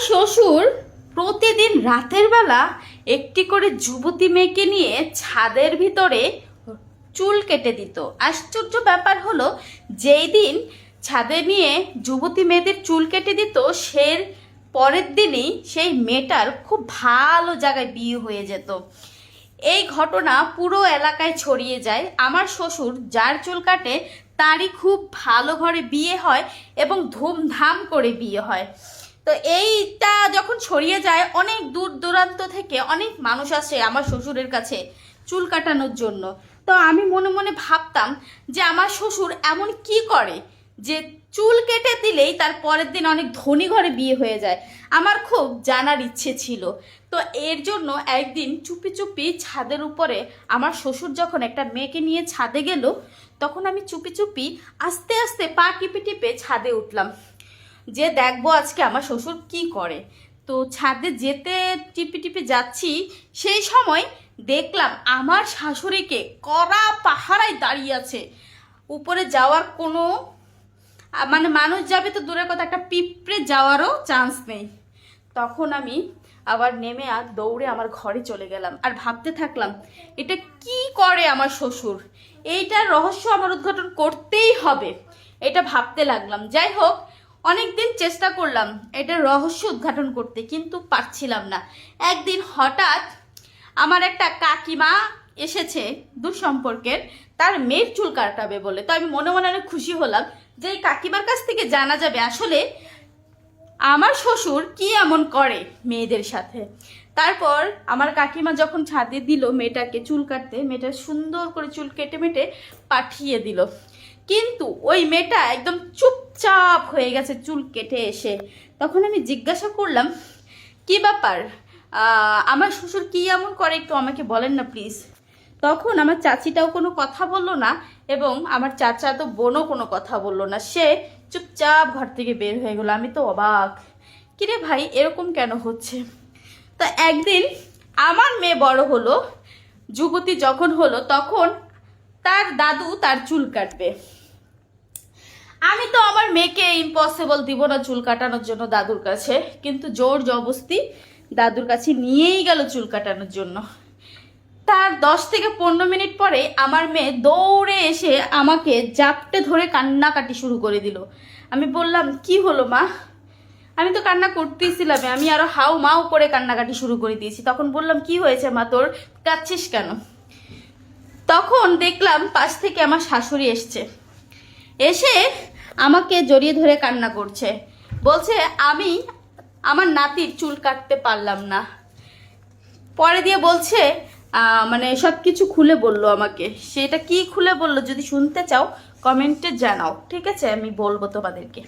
শ্বশুর প্রতিদিন রাতের বেলা একটি করে যুবতী মেয়েকে নিয়ে ছাদের ভিতরে চুল কেটে দিত। আশ্চর্য ব্যাপার হলো, যেই দিন ছাদে নিয়ে যুবতী মেয়েদের চুল কেটে দিত সে পরের দিনই সেই মেয়েটার খুব ভালো জায়গায় বিয়ে হয়ে যেত। এই ঘটনা পুরো এলাকায় ছড়িয়ে যায়। আমার শ্বশুর যার চুল কাটে তারই খুব ভালো ঘরে বিয়ে হয় এবং ধুমধাম করে বিয়ে হয়। তো এইটা যখন ছড়িয়ে যায়, অনেক দূর দূরান্ত থেকে অনেক মানুষ আসে আমার শ্বশুরের কাছে চুল কাটানোর জন্য। তো আমি মনে মনে ভাবতাম যে আমার শ্বশুর এমন কি করে যে চুল কেটে দিলেই তার পরের দিন অনেক ধনী ঘরে বিয়ে হয়ে যায়। আমার খুব জানার ইচ্ছে ছিল। তো এর জন্য একদিন চুপি চুপি ছাদের উপরে আমার শ্বশুর যখন একটা মেয়েকে নিয়ে ছাদে গেল, তখন আমি চুপি চুপি আস্তে আস্তে পা টিপে টিপে ছাদে উঠলাম যে দেখবো আজকে আমার শ্বশুর কি করে। তো ছাদে যেতে টিপে টিপে যাচ্ছি, সেই সময় দেখলাম আমার শাশুড়িকে কড়া পাহারায় দাঁড়িয়ে আছে। উপরে যাওয়ার কোনো মানে মানুষ যাবে তো দূরের কথা, একটা পিঁপড়ে যাওয়ারও চান্স নেই। তখন আমি আবার নেমে আর দৌড়ে আমার ঘরে চলে গেলাম আর ভাবতে থাকলাম এটা কি করে আমার শ্বশুর, এইটার রহস্য আমার উদ্ঘাটন করতেই হবে, এটা ভাবতে লাগলাম। যাই হোক, অনেক দিন চেষ্টা করলাম এটার রহস্য উদ্ঘাটন করতে, কিন্তু পারছিলাম না। একদিন হঠাৎ আমার একটা কাকিমা এসেছে দূর সম্পর্কের, তার মেয়ের চুল কাটাবে বলে। তো আমি মনে মনে অনেক খুশি হলাম যে এই কাকিমার কাছ থেকে জানা যাবে আসলে আমার শ্বশুর কি এমন করে মেয়েদের সাথে। তারপর আমার কাকিমা যখন ছাদে দিল মেয়েটাকে চুল কাটতে, মেয়েটা সুন্দর করে চুল কেটে মেটে পাঠিয়ে দিল। কিন্তু ওই মেয়েটা একদম চুপচাপ হয়ে গেছে চুল কেটে এসে। তখন আমি জিজ্ঞাসা করলাম কি ব্যাপার, আমার শ্বশুর কি এমন করে, একটু আমাকে বলেন না প্লিজ। তখন আমার চাচিটাও কোনো কথা বললো না এবং আমার চাচা তো বোনও কোনো কথা বললো না, সে চুপচাপ ঘর থেকে বের হয়ে গেলো। আমি তো অবাক, কিরে ভাই এরকম কেন হচ্ছে। তো একদিন আমার মেয়ে বড় হলো, যুবতী যখন হলো, তখন তার দাদু তার চুল কাটবে। আমি তো আমার মেয়েকে ইম্পসিবল দিব না চুল কাটানোর জন্য দাদুর কাছে, কিন্তু জোর জবরদস্তি দাদুর কাছে নিয়েই গেল চুল কাটানোর জন্য। তার 10 থেকে 15 মিনিট পরে আমার মেয়ে দৌড়ে এসে আমাকে জাপটে ধরে কান্নাকাটি শুরু করে দিল। আমি বললাম কি হলো মা, আমি তো কান্না করতেইছিলাম, আমি আরো হাউ মাউ করে কান্নাকাটি শুরু করে দিয়েছি। তখন বললাম কি হয়েছে মা, তোর কাঁদছিস কেন। তখন দেখলাম পাশ থেকে আমার শাশুড়ি এসে আমাকে জড়িয়ে ধরে কান্না করছে, বলছে আমি আমার নাতির চুল কাটতে পারলাম না। পরে দিয়ে বলছে মানে সব কিছু খুলে বললো আমাকে। সেটা কি খুলে বললো যদি শুনতে চাও কমেন্টে জানাও, ঠিক আছে, আমি বলবো তোমাদেরকে।